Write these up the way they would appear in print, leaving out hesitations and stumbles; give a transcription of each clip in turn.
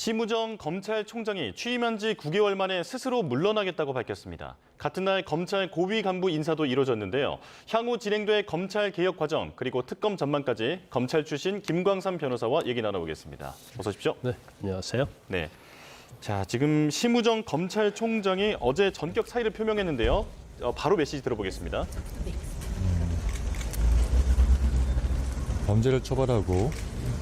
심우정 검찰총장이 취임한 지 9개월 만에 스스로 물러나겠다고 밝혔습니다. 같은 날 검찰 고위 간부 인사도 이뤄졌는데요. 향후 진행될 검찰 개혁 과정 그리고 특검 전망까지 검찰 출신 김광삼 변호사와 얘기 나눠보겠습니다. 어서 오십시오. 네, 안녕하세요. 네. 자, 지금 심우정 검찰총장이 어제 전격 사의를 표명했는데요. 바로 메시지 들어보겠습니다. 범죄를 처벌하고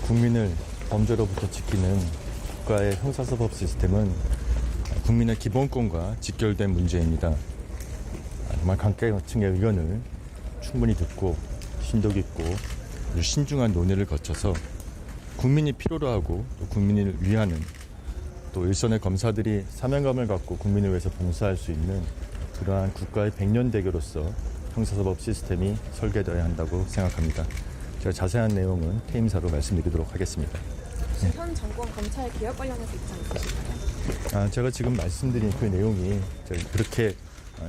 국민을 범죄로부터 지키는 국가의 형사사법 시스템은 국민의 기본권과 직결된 문제입니다. 정말 각계층의 의견을 충분히 듣고 심도 깊고 신중한 논의를 거쳐서 국민이 필요로 하고 또 국민을 위하는 또 일선의 검사들이 사명감을 갖고 국민을 위해서 봉사할 수 있는 그러한 국가의 백년대교로서 형사사법 시스템이 설계되어야 한다고 생각합니다. 제가 자세한 내용은 퇴임사로 말씀드리도록 하겠습니다. 현 정권 검찰 개혁 관련해서 입장 있으실까요? 제가 지금 말씀드린 그 내용이 그렇게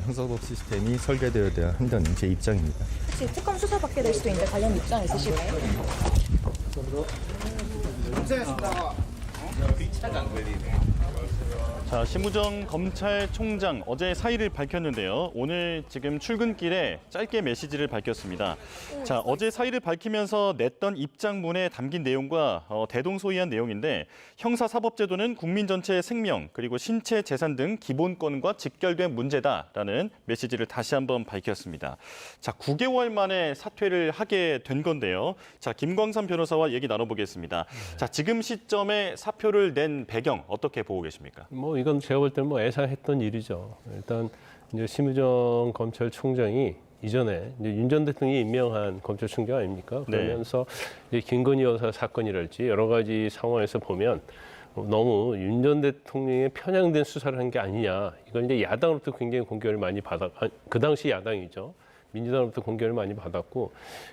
형사사법 시스템이 설계되어야 한다는 제 입장입니다. 혹시 특검 수사받게 될 수도 있는데 관련 입장 있으실까요? 자, 심우정 검찰총장 어제 사의를 밝혔는데요. 오늘 지금 출근길에 짧게 메시지를 밝혔습니다. 자, 어제 사의를 밝히면서 냈던 입장문에 담긴 내용과 대동소이한 내용인데 형사사법제도는 국민 전체의 생명 그리고 신체 재산 등 기본권과 직결된 문제다라는 메시지를 다시 한번 밝혔습니다. 자, 9개월 만에 사퇴를 하게 된 건데요. 자, 김광삼 변호사와 얘기 나눠보겠습니다. 자, 지금 시점에 사표를 낸 배경 어떻게 보고 계십니까? 이건 제가 볼 때는 예상했던 일이죠. 일단 이제 심우정 검찰총장이 이전에 이제 윤 전 대통령이 임명한 검찰총장 아닙니까? 그러면서 이제 김건희 여사 사건이랄지 여러 가지 상황에서 보면 너무 윤 전 대통령의 편향된 수사를 한 게 아니냐. 이건 이제 야당으로부터 굉장히 공격을 많이 그 당시 야당이죠. 민주당으로부터 공격을 많이 받았고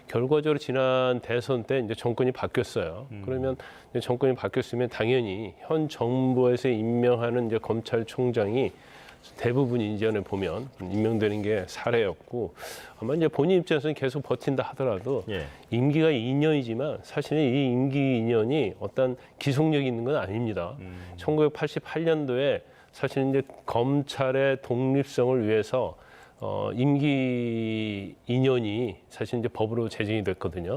결과적으로 지난 대선 때 이제 정권이 바뀌었어요. 그러면 이제 정권이 바뀌었으면 당연히 현 정부에서 임명하는 이제 검찰총장이 대부분 인전에 보면 임명되는 게 사례였고 아마 이제 본인 입장에서는 계속 버틴다 하더라도 임기가 2년이지만 사실은 이 임기 2년이 어떤 기속력이 있는 건 아닙니다. 1988년도에 사실 이제 검찰의 독립성을 위해서 임기 2년이 사실 이제 법으로 제정이 됐거든요.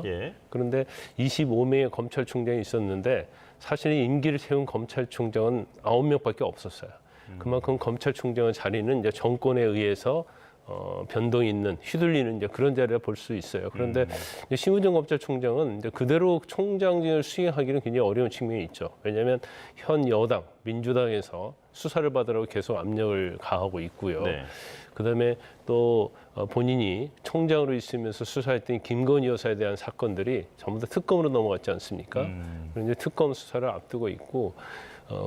그런데 25명의 검찰총장이 있었는데 사실 임기를 세운 검찰총장은 9명밖에 없었어요. 그만큼 검찰총장의 자리는 이제 정권에 의해서 변동이 있는 휘둘리는 이제 그런 자리라 볼 수 있어요. 그런데 이제 심우정 검찰총장은 이제 그대로 총장직을 수행하기는 굉장히 어려운 측면이 있죠. 왜냐하면 현 여당 민주당에서 수사를 받으라고 계속 압력을 가하고 있고요. 그다음에 또 본인이 총장으로 있으면서 수사했던 김건희 여사에 대한 사건들이 전부 다 특검으로 넘어갔지 않습니까? 그런데 특검 수사를 앞두고 있고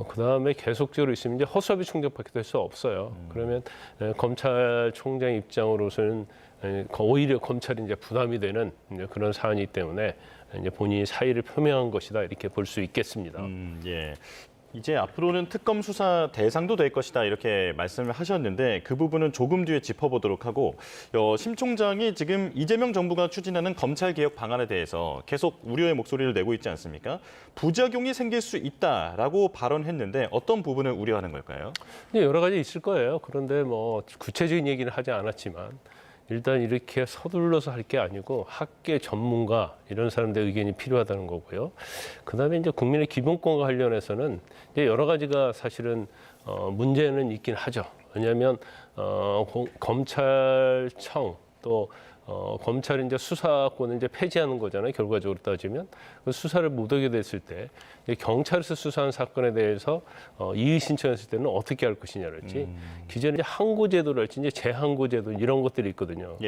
그다음에 계속적으로 있으면 이제 허수아비 총장밖에 될 수 없어요. 그러면 검찰총장 입장으로서는 오히려 검찰이 이제 부담이 되는 이제 그런 사안이기 때문에 이제 본인이 사의를 표명한 것이다 이렇게 볼 수 있겠습니다. 이제 앞으로는 특검 수사 대상도 될 것이다 이렇게 말씀을 하셨는데 그 부분은 조금 뒤에 짚어보도록 하고 심 총장이 지금 이재명 정부가 추진하는 검찰개혁 방안에 대해서 계속 우려의 목소리를 내고 있지 않습니까? 부작용이 생길 수 있다라고 발언했는데 어떤 부분을 우려하는 걸까요? 여러 가지 있을 거예요. 그런데 구체적인 얘기는 하지 않았지만 일단 이렇게 서둘러서 할 게 아니고 학계 전문가 이런 사람들 의견이 필요하다는 거고요. 그다음에 이제 국민의 기본권과 관련해서는 이제 여러 가지가 사실은 문제는 있긴 하죠. 왜냐하면 검찰청 또 검찰이 이제 수사권을 이제 폐지하는 거잖아요. 결과적으로 따지면 그 수사를 못하게 됐을 때 경찰에서 수사한 사건에 대해서 이의 신청했을 때는 어떻게 할 것이냐랄지 기존에 이제 항고제도랄지 이제 재항고제도 이런 것들이 있거든요.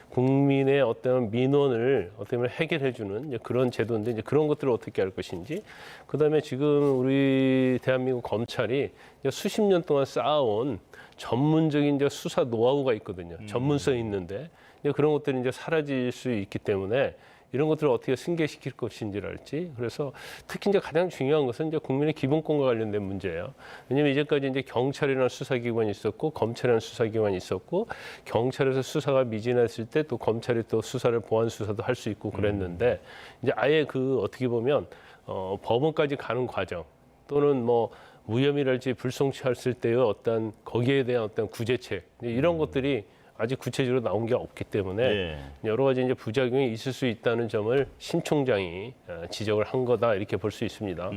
국민의 어떤 민원을 어떻게 보면 해결해주는 이제 그런 제도인데 이제 그런 것들을 어떻게 할 것인지 그다음에 지금 우리 대한민국 검찰이 이제 수십 년 동안 쌓아온 전문적인 이제 수사 노하우가 있거든요. 전문성이 있는데 그런 것들이 이제 사라질 수 있기 때문에 이런 것들을 어떻게 승계시킬 것인지랄지 그래서 특히 이제 가장 중요한 것은 이제 국민의 기본권과 관련된 문제예요. 왜냐하면 이제까지 이제 경찰이라는 수사기관이 있었고 검찰이라는 수사기관이 있었고 경찰에서 수사가 미진했을 때 또 검찰이 또 수사를 보완 수사도 할 수 있고 그랬는데 이제 아예 그 어떻게 보면 법원까지 가는 과정 또는 뭐 무혐의랄지 불송치했을 때의 어떤 거기에 대한 어떤 구제책 이런 것들이 아직 구체적으로 나온 게 없기 때문에 예. 여러 가지 이제 부작용이 있을 수 있다는 점을 심 총장이 지적을 한 거다 이렇게 볼 수 있습니다.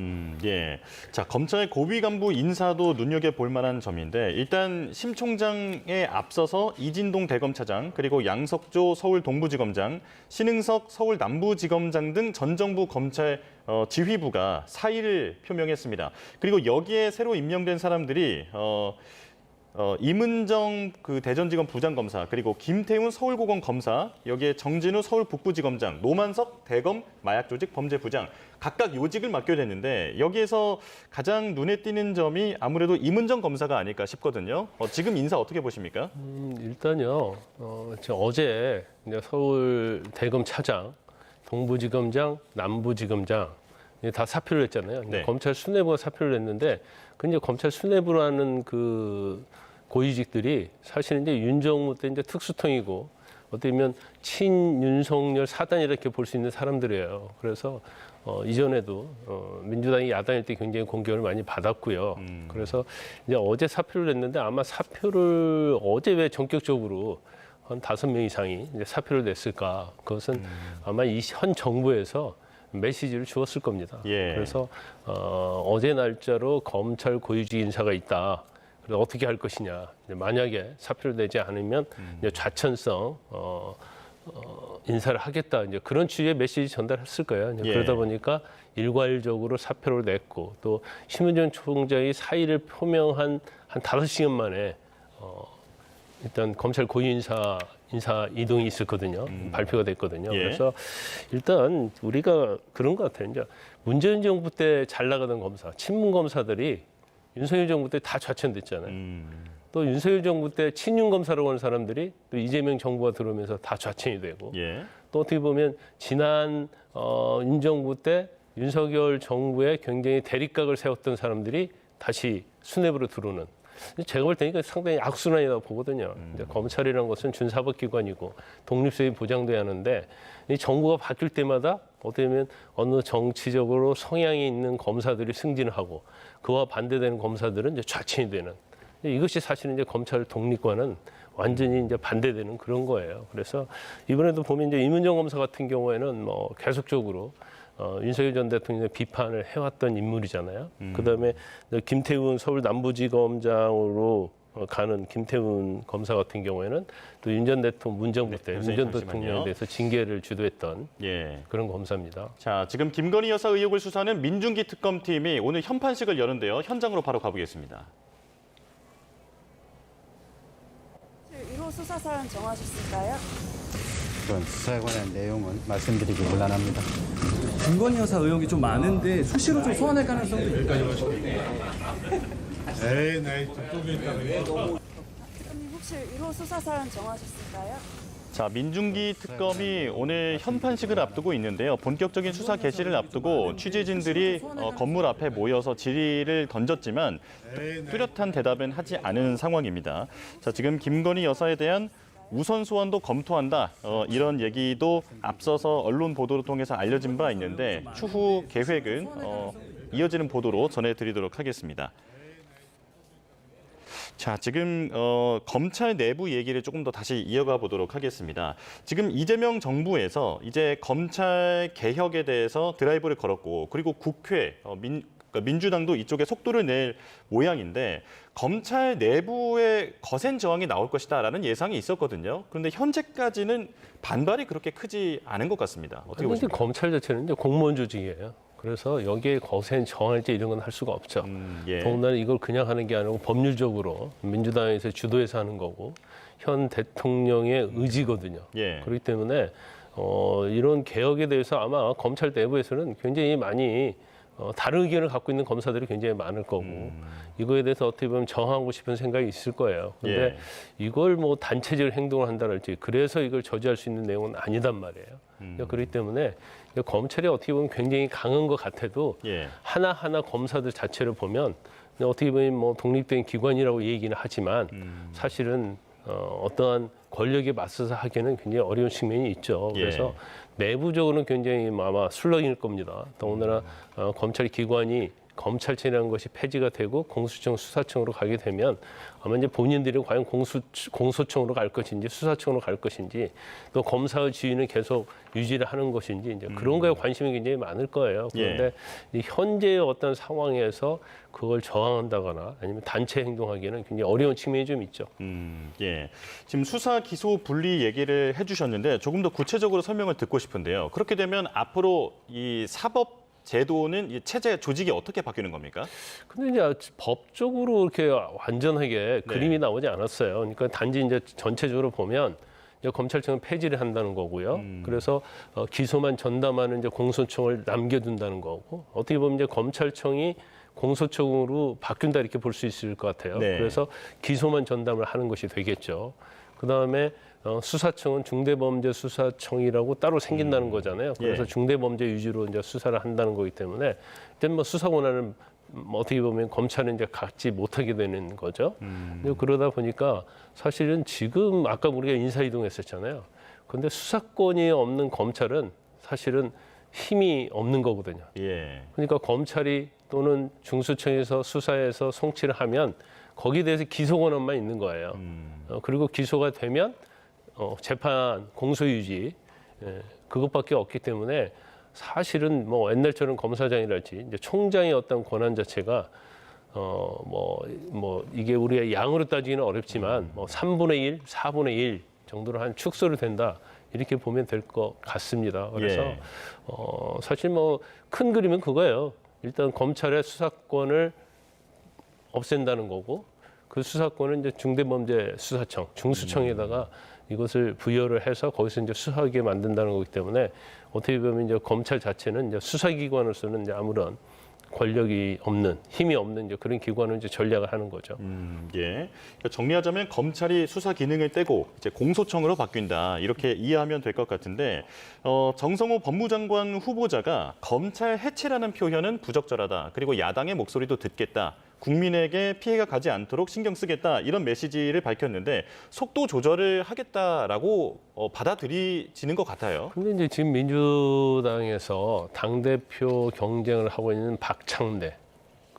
예. 자, 검찰 고위 간부 인사도 눈여겨볼 만한 점인데 일단 심 총장에 앞서서 이진동 대검차장 그리고 양석조 서울 동부지검장, 신흥석 서울 남부지검장 등 전 정부 검찰 지휘부가 사의를 표명했습니다. 그리고 여기에 새로 임명된 사람들이 이문정 그 대전지검 부장검사 그리고 김태훈 서울고검 검사 여기에 정진우 서울 북부지검장 노만석 대검 마약조직범죄부장 각각 요직을 맡게 됐는데 여기에서 가장 눈에 띄는 점이 아무래도 이문정 검사가 아닐까 싶거든요. 지금 인사 어떻게 보십니까? 일단요 어제 이제 서울 대검 차장, 동부지검장, 남부지검장 다 사표를 냈잖아요. 네. 검찰 수뇌부가 사표를 냈는데 그 이제 검찰 수뇌부라는 그 고위직들이 사실은 이제 윤정무 때 이제 특수통이고 어떻게 보면 친윤석열 사단 이렇게 볼 수 있는 사람들이에요. 그래서 이전에도 민주당이 야당일 때 굉장히 공격을 많이 받았고요. 그래서 이제 어제 사표를 냈는데 아마 사표를 어제 왜 전격적으로 한 5명 이상이 이제 사표를 냈을까? 그것은 아마 이 현 정부에서 메시지를 주었을 겁니다. 예. 그래서 어제 날짜로 검찰 고위직 인사가 있다. 그래서 어떻게 할 것이냐. 이제 만약에 사표를 내지 않으면 이제 좌천성 인사를 하겠다. 이제 그런 취지의 메시지 전달했을 거예요. 이제 예. 그러다 보니까 일괄적으로 사표를 냈고 또 심은정 총장이 사의를 표명한 한 5시간 만에 일단 검찰 고위 인사 이동이 있었거든요. 발표가 됐거든요. 예. 그래서 일단 우리가 그런 것 같아요. 이제 문재인 정부 때 잘 나가던 검사, 친문 검사들이 윤석열 정부 때 다 좌천됐잖아요. 또 윤석열 정부 때 친윤 검사로 온 사람들이 또 이재명 정부가 들어오면서 다 좌천이 되고 예. 또 어떻게 보면 지난 윤 정부 때 윤석열 정부에 굉장히 대립각을 세웠던 사람들이 다시 수뇌부로 들어오는 제가 볼 때는 상당히 악순환이라고 보거든요. 이제 검찰이라는 것은 준사법기관이고 독립성이 보장돼야 하는데 이 정부가 바뀔 때마다 어떻게 보면 어느 정치적으로 성향이 있는 검사들이 승진하고 그와 반대되는 검사들은 이제 좌천이 되는 이것이 사실은 이제 검찰 독립과는 완전히 이제 반대되는 그런 거예요. 그래서 이번에도 보면 이제 이문정 검사 같은 경우에는 뭐 계속적으로 윤석열 전 대통령의 비판을 해왔던 인물이잖아요. 그다음에 김태훈 서울 남부지검장으로 가는 김태훈 검사 같은 경우에는 또 윤 전 대통령 문정부 때 윤 전 대통령에 대해서 징계를 주도했던 예. 그런 검사입니다. 자, 지금 김건희 여사 의혹을 수사하는 민중기 특검팀이 오늘 현판식을 여는데요. 현장으로 바로 가보겠습니다. 1호 수사 사안 정하셨을까요? 그런 수사에 관한 내용은 말씀드리기 곤란합니다. 김건희 여사 의혹이 좀 많은데 수시로 좀 소환할 가능성도 있을까요? 특검님 혹시 1호 수사 사안 정하셨을까요? 자, 민중기 특검이 오늘 현판식을 앞두고 있는데요. 본격적인 수사 개시를 앞두고 취재진들이 건물 앞에 모여서 질의를 던졌지만 뚜렷한 대답은 하지 않은 상황입니다. 자, 지금 김건희 여사에 대한 우선 소환도 검토한다. 이런 얘기도 앞서서 언론 보도를 통해서 알려진 바 있는데 추후 계획은 이어지는 보도로 전해드리도록 하겠습니다. 자, 지금 검찰 내부 얘기를 조금 더 다시 이어가 보도록 하겠습니다. 지금 이재명 정부에서 이제 검찰 개혁에 대해서 드라이브를 걸었고 그리고 국회 민주당도 이쪽에 속도를 낼 모양인데 검찰 내부에 거센 저항이 나올 것이다라는 예상이 있었거든요. 그런데 현재까지는 반발이 그렇게 크지 않은 것 같습니다. 어떻게 보십니까? 검찰 자체는 이제 공무원 조직이에요. 그래서 여기에 거센 저항할지 이런 건 할 수가 없죠. 예. 더군다나 이걸 그냥 하는 게 아니고 법률적으로 민주당에서 주도해서 하는 거고 현 대통령의 의지거든요. 예. 그렇기 때문에 이런 개혁에 대해서 아마 검찰 내부에서는 굉장히 많이 다른 의견을 갖고 있는 검사들이 굉장히 많을 거고 이거에 대해서 어떻게 보면 저항하고 싶은 생각이 있을 거예요. 그런데 이걸 뭐 단체적 행동을 한다랄지 그래서 이걸 저지할 수 있는 내용은 아니단 말이에요. 그렇기 때문에 검찰이 어떻게 보면 굉장히 강한 것 같아도 하나하나 검사들 자체를 보면 어떻게 보면 뭐 독립된 기관이라고 얘기는 하지만 사실은 어떠한 권력에 맞서서 하기에는 굉장히 어려운 측면이 있죠. 그래서 내부적으로는 굉장히 아마 술렁일 겁니다. 더군다나 검찰 기관이 검찰청이라는 것이 폐지가 되고 공수처 수사청으로 가게 되면 아마 이제 본인들이 과연 공소청으로 갈 것인지 수사청으로 갈 것인지 또 검사의 지위는 계속 유지를 하는 것인지 이제 그런 거에 관심이 굉장히 많을 거예요. 그런데 이 현재의 어떤 상황에서 그걸 저항한다거나 아니면 단체 행동하기에는 굉장히 어려운 측면이 좀 있죠. 예. 지금 수사 기소 분리 얘기를 해주셨는데 조금 더 구체적으로 설명을 듣고 싶은데요. 그렇게 되면 앞으로 이 사법 제도는 이 체제 조직이 어떻게 바뀌는 겁니까? 근데 이제 법적으로 이렇게 완전하게 그림이 나오지 않았어요. 그러니까 단지 이제 전체적으로 보면 이제 검찰청은 폐지를 한다는 거고요. 그래서 기소만 전담하는 이제 공소청을 남겨둔다는 거고 어떻게 보면 이제 검찰청이 공소청으로 바뀐다 이렇게 볼 수 있을 것 같아요. 네. 그래서 기소만 전담을 하는 것이 되겠죠. 그다음에 수사청은 중대범죄수사청이라고 따로 생긴다는 거잖아요. 그래서 중대범죄 위주로 이제 수사를 한다는 거기 때문에 일단 뭐 수사 권한을 어떻게 보면 검찰은 이제 갖지 못하게 되는 거죠. 그러다 보니까 사실은 지금 아까 우리가 인사이동했었잖아요. 그런데 수사권이 없는 검찰은 사실은 힘이 없는 거거든요. 예. 그러니까 검찰이 또는 중수청에서 수사해서 송치를 하면 거기에 대해서 기소 권한만 있는 거예요. 그리고 기소가 되면 재판 공소유지 그것밖에 없기 때문에 사실은 뭐 옛날처럼 검사장이랄지 이제 총장의 어떤 권한 자체가 이게 우리가 양으로 따지기는 어렵지만 뭐 3분의 1, 4분의 1 정도로 한 축소를 된다. 이렇게 보면 될 것 같습니다. 그래서 사실 뭐 큰 그림은 그거예요. 일단 검찰의 수사권을 없앤다는 거고 그 수사권은 이제 중대범죄수사청, 중수청에다가 이것을 부여를 해서 거기서 이제 수사하게 만든다는 거기 때문에 어떻게 보면 이제 검찰 자체는 이제 수사기관으로서는 이제 아무런 권력이 없는, 힘이 없는 이제 그런 기관을 이제 전략을 하는 거죠. 예. 그러니까 정리하자면 검찰이 수사 기능을 떼고 이제 공소청으로 바뀐다 이렇게 이해하면 될 것 같은데 정성호 법무장관 후보자가 검찰 해체라는 표현은 부적절하다. 그리고 야당의 목소리도 듣겠다. 국민에게 피해가 가지 않도록 신경 쓰겠다 이런 메시지를 밝혔는데 속도 조절을 하겠다라고 받아들이지는 것 같아요. 근데 이제 지금 민주당에서 당대표 경쟁을 하고 있는 박창대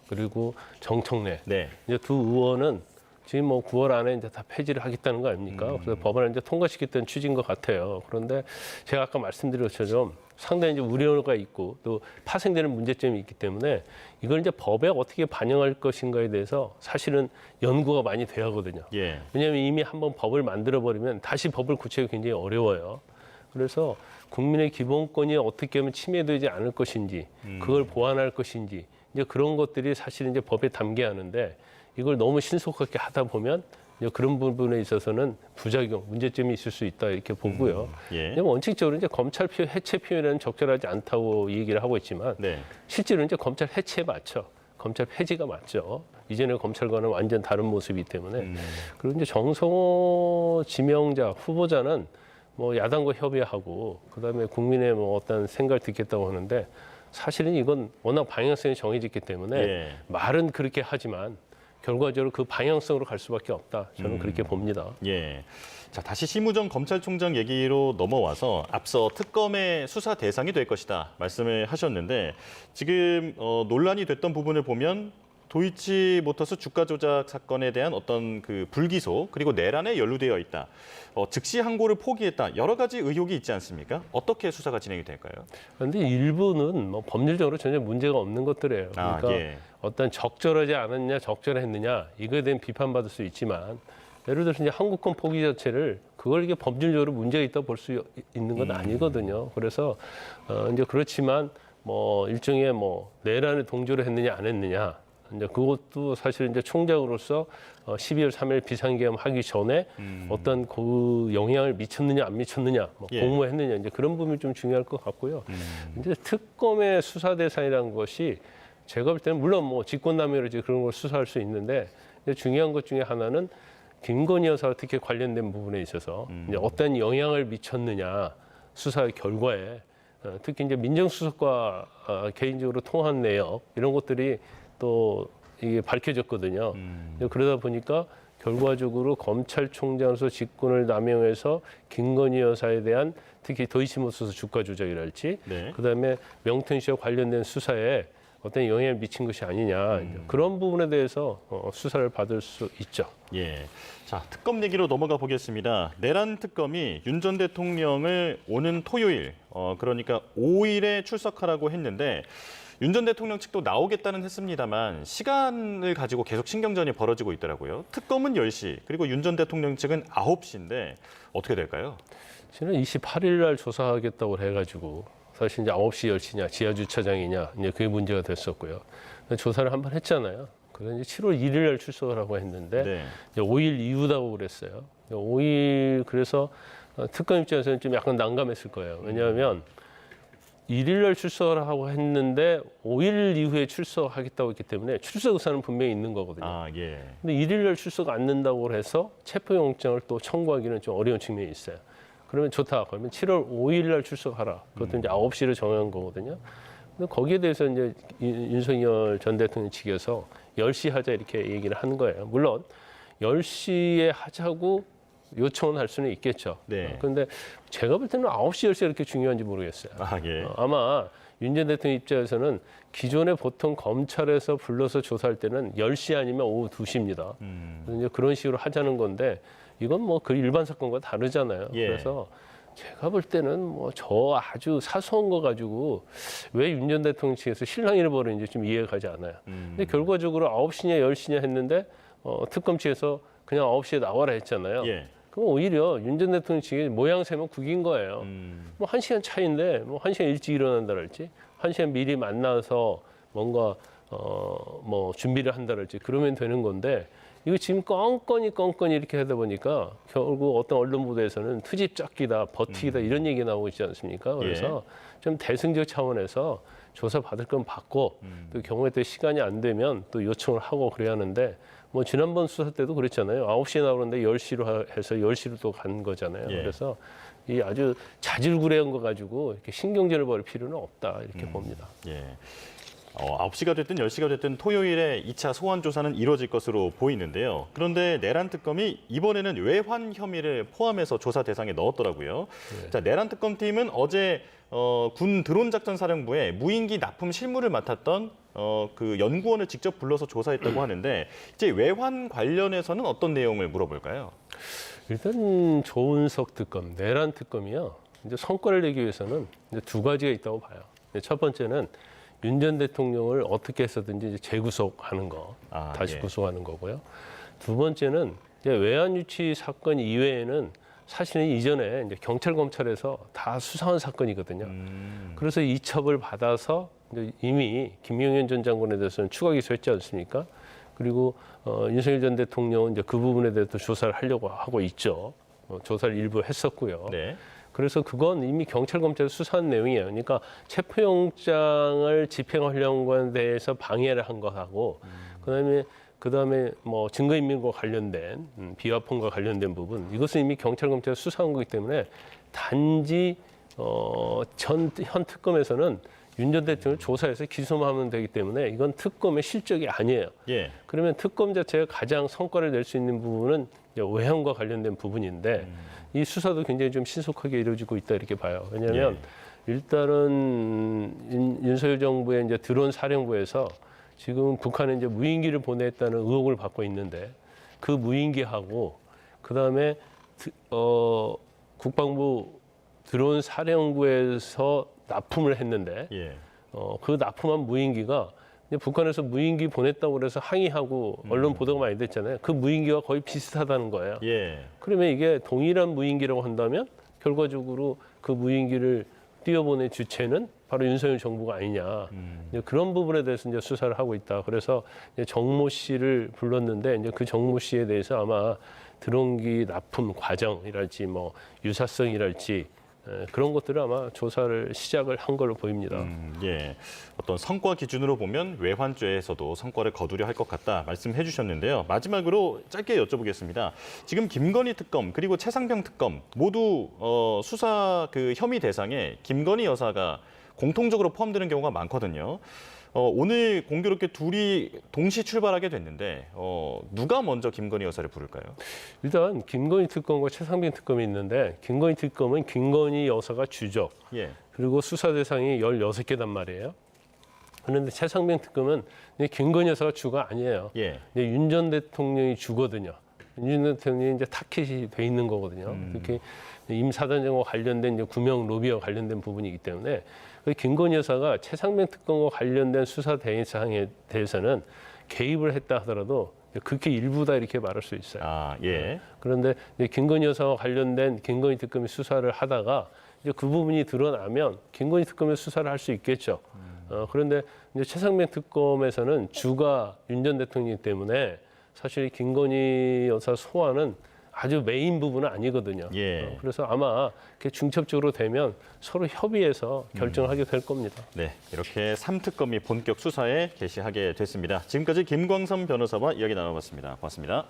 그리고 정청래 네. 이제 두 의원은 지금 뭐 9월 안에 이제 다 폐지를 하겠다는 거 아닙니까? 그래서 법안을 이제 통과시켰다는 취지인 것 같아요. 그런데 제가 아까 말씀드린 것처럼 상당히 이제 우려가 있고 또 파생되는 문제점이 있기 때문에 이걸 이제 법에 어떻게 반영할 것인가에 대해서 사실은 연구가 많이 돼야 하거든요. 예. 왜냐하면 이미 한번 법을 만들어 버리면 다시 법을 고치기 굉장히 어려워요. 그래서 국민의 기본권이 어떻게 하면 침해되지 않을 것인지, 그걸 보완할 것인지 이제 그런 것들이 사실 이제 법에 담겨야 하는데 이걸 너무 신속하게 하다 보면 이제 그런 부분에 있어서는 부작용, 문제점이 있을 수 있다 이렇게 보고요. 예. 원칙적으로 이제 검찰 해체 표현은 적절하지 않다고 얘기를 하고 있지만 네. 실제로 이제 검찰 해체에 맞죠. 검찰 폐지가 맞죠. 이전의 검찰과는 완전 다른 모습이기 때문에 그리고 이제 정성호 지명자 후보자는 뭐 야당과 협의하고 그다음에 국민의 뭐 어떤 생각을 듣겠다고 하는데 사실은 이건 워낙 방향성이 정해져 있기 때문에 예. 말은 그렇게 하지만 결과적으로 그 방향성으로 갈 수밖에 없다. 저는 그렇게 봅니다. 예. 자, 다시 심우정 검찰총장 얘기로 넘어와서 앞서 특검의 수사 대상이 될 것이다 말씀을 하셨는데 지금 논란이 됐던 부분을 보면 도이치모터스 주가 조작 사건에 대한 어떤 그 불기소 그리고 내란에 연루되어 있다. 즉시 항고를 포기했다. 여러 가지 의혹이 있지 않습니까? 어떻게 수사가 진행이 될까요? 그런데 일부는 뭐 법률적으로 전혀 문제가 없는 것들이에요. 그러니까 예. 어떤 적절하지 않았냐, 적절했느냐 이거에 대한 비판받을 수 있지만 예를 들어서 이제 항구권 포기 자체를 그걸 이게 법률적으로 문제가 있다고 볼 수 있는 건 아니거든요. 그래서 이제 그렇지만 뭐 일종의 뭐 내란에 동조를 했느냐 안 했느냐 이제 그것도 사실 이제 총장으로서 12월 3일 비상계엄 하기 전에 어떤 그 영향을 미쳤느냐 안 미쳤느냐 뭐 예. 공모했느냐 이제 그런 부분이 좀 중요할 것 같고요. 이제 특검의 수사 대상이라는 것이 제가 볼 때는 물론 뭐 직권남용으로 이제 그런 걸 수사할 수 있는데 이제 중요한 것 중에 하나는 김건희 여사와 특히 관련된 부분에 있어서 이제 어떤 영향을 미쳤느냐 수사의 결과에 특히 이제 민정수석과 개인적으로 통한 내역 이런 것들이 또 이게 밝혀졌거든요. 그러다 보니까 결과적으로 검찰총장으로서 직권을 남용해서 김건희 여사에 대한 특히 도이치모터스 주가 조작이랄지 네. 그다음에 명태균 씨와 관련된 수사에 어떤 영향을 미친 것이 아니냐 그런 부분에 대해서 수사를 받을 수 있죠. 예. 자, 특검 얘기로 넘어가 보겠습니다. 내란 특검이 윤 전 대통령을 오는 토요일, 그러니까 5일에 출석하라고 했는데 윤 전 대통령 측도 나오겠다는 했습니다만 시간을 가지고 계속 신경전이 벌어지고 있더라고요. 특검은 10시, 그리고 윤 전 대통령 측은 9시인데 어떻게 될까요? 저는 28일 날 조사하겠다고 해가지고 사실 이제 9시, 10시냐, 지하 주차장이냐 이제 그게 문제가 됐었고요. 조사를 한번 했잖아요. 그래서 이제 7월 1일 날 출석을 하고 했는데 네. 이제 5일 이후다고 그랬어요. 5일 그래서 특검 입장에서는 좀 약간 난감했을 거예요. 왜냐하면 1일 날 출석을 하고 했는데 5일 이후에 출석하겠다고 했기 때문에 출석 의사는 분명히 있는 거거든요. 아, 예. 근데 1일 날 출석 안 된다고 해서 체포영장을 또 청구하기는 좀 어려운 측면이 있어요. 그러면 좋다. 그러면 7월 5일 날 출석하라. 그것도 이제 9시를 정한 거거든요. 근데 거기에 대해서 이제 윤석열 전 대통령 측에서 10시 하자 이렇게 얘기를 하는 거예요. 물론 10시에 하자고 요청은 할 수는 있겠죠. 네. 그런데 제가 볼 때는 9시, 10시가 이렇게 중요한지 모르겠어요. 아, 예. 아마 윤 전 대통령 입장에서는 기존에 보통 검찰에서 불러서 조사할 때는 10시 아니면 오후 2시입니다. 이제 그런 식으로 하자는 건데 이건 뭐 그 일반 사건과 다르잖아요. 예. 그래서 제가 볼 때는 뭐 저 아주 사소한 거 가지고 왜 윤 전 대통령 측에서 실랑이를 벌이는지 좀 이해가 가지 않아요. 근데 결과적으로 9시냐 10시냐 했는데 특검 측에서 그냥 9시에 나와라 했잖아요. 예. 그럼 오히려 윤 전 대통령 측이 모양새만 구긴 거예요. 뭐 1시간 차이인데 뭐 1시간 일찍 일어난다랄지 1시간 미리 만나서 뭔가 뭐 준비를 한다랄지 그러면 되는 건데 이거 지금 껌껌이 이렇게 하다 보니까 결국 어떤 언론 보도에서는 트집 잡기다, 버티기다 이런 얘기 나오고 있지 않습니까? 그래서 좀 대승적 차원에서 조사 받을 건 받고 또 경우에 또 시간이 안 되면 또 요청을 하고 그래야 하는데 뭐 지난번 수사 때도 그랬잖아요. 9시에 나오는데 10시로 해서 10시로 또 간 거잖아요. 예. 그래서 이 아주 자질구레한 거 가지고 이렇게 신경전을 벌일 필요는 없다 이렇게 봅니다. 예. 9시가 됐든 10시가 됐든 토요일에 2차 소환 조사는 이루어질 것으로 보이는데요. 그런데 내란 특검이 이번에는 외환 혐의를 포함해서 조사 대상에 넣었더라고요. 네. 자, 내란 특검팀은 어제 군 드론 작전 사령부에 무인기 납품 실무를 맡았던 그 연구원을 직접 불러서 조사했다고 하는데 이제 외환 관련해서는 어떤 내용을 물어볼까요? 일단 조은석 특검, 내란 특검이요. 이제 성과를 내기 위해서는 이제 두 가지가 있다고 봐요. 첫 번째는 윤 전 대통령을 어떻게 해서든지 이제 재구속하는 거, 다시 예. 구속하는 거고요. 두 번째는 이제 외환 유치 사건 이외에는 사실은 이전에 이제 경찰 검찰에서 다 수사한 사건이거든요. 그래서 이첩을 받아서 이제 이미 김용현 전 장관에 대해서는 추가 기소했지 않습니까? 그리고 윤석열 전 대통령은 이제 그 부분에 대해서 조사를 하려고 하고 있죠. 조사를 일부 했었고요. 네. 그래서 그건 이미 경찰 검찰에서 수사한 내용이에요. 그러니까 체포영장을 집행하려는 것에 대해서 방해를 한 것하고 그다음에 뭐 증거인멸과 관련된 비화폰과 관련된 부분 이것은 이미 경찰 검찰에서 수사한 거기 때문에 단지 현 특검에서는 윤 전 대통령을 조사해서 기소만 하면 되기 때문에 이건 특검의 실적이 아니에요. 예. 그러면 특검 자체가 가장 성과를 낼 수 있는 부분은 이제 외환과 관련된 부분인데 이 수사도 굉장히 좀 신속하게 이루어지고 있다 이렇게 봐요. 왜냐하면 일단은 윤석열 정부의 이제 드론 사령부에서 지금 북한에 이제 무인기를 보냈다는 의혹을 받고 있는데 그 무인기하고 그다음에 국방부 드론 사령부에서 납품을 했는데 예. 그 납품한 무인기가 이제 북한에서 무인기 보냈다고 그래서 항의하고 언론 보도가 많이 됐잖아요. 그 무인기와 거의 비슷하다는 거예요. 예. 그러면 이게 동일한 무인기라고 한다면 결과적으로 그 무인기를 띄워보낸 주체는 바로 윤석열 정부가 아니냐. 이제 그런 부분에 대해서 이제 수사를 하고 있다. 그래서 이제 정모 씨를 불렀는데 이제 그 정모 씨에 대해서 아마 드론기 납품 과정이랄지 뭐 유사성이랄지 그런 것들을 아마 조사를 시작을 한 걸로 보입니다. 예, 어떤 성과 기준으로 보면 외환죄에서도 성과를 거두려 할 것 같다 말씀해 주셨는데요. 마지막으로 짧게 여쭤보겠습니다. 지금 김건희 특검 그리고 최상병 특검 모두 수사 그 혐의 대상에 김건희 여사가 공통적으로 포함되는 경우가 많거든요. 오늘 공교롭게 둘이 동시 출발하게 됐는데 누가 먼저 김건희 여사를 부를까요? 일단 김건희 특검과 최상병 특검이 있는데 김건희 특검은 김건희 여사가 주적 예. 그리고 수사 대상이 16개단 말이에요. 그런데 최상병 특검은 이제 김건희 여사가 주가 아니에요. 예. 이제 윤 전 대통령이 주거든요. 윤 전 대통령이 이제 타켓이 돼 있는 거거든요. 특히 임 사단장과 관련된 이제 구명 로비와 관련된 부분이기 때문에 김건희 여사가 최상병 특검과 관련된 수사 대응 사항에 대해서는 개입을 했다 하더라도 그게 일부다 이렇게 말할 수 있어요. 아, 예. 그런데 이제 김건희 여사와 관련된 김건희 특검이 수사를 하다가 이제 그 부분이 드러나면 김건희 특검의 수사를 할 수 있겠죠. 그런데 이제 최상병 특검에서는 주가 윤 전 대통령이기 때문에 사실 김건희 여사 소환은 아주 메인 부분은 아니거든요. 예. 그래서 아마 중첩적으로 되면 서로 협의해서 결정을 하게 될 겁니다. 네, 이렇게 3특검이 본격 수사에 개시하게 됐습니다. 지금까지 김광선 변호사와 이야기 나눠봤습니다. 고맙습니다.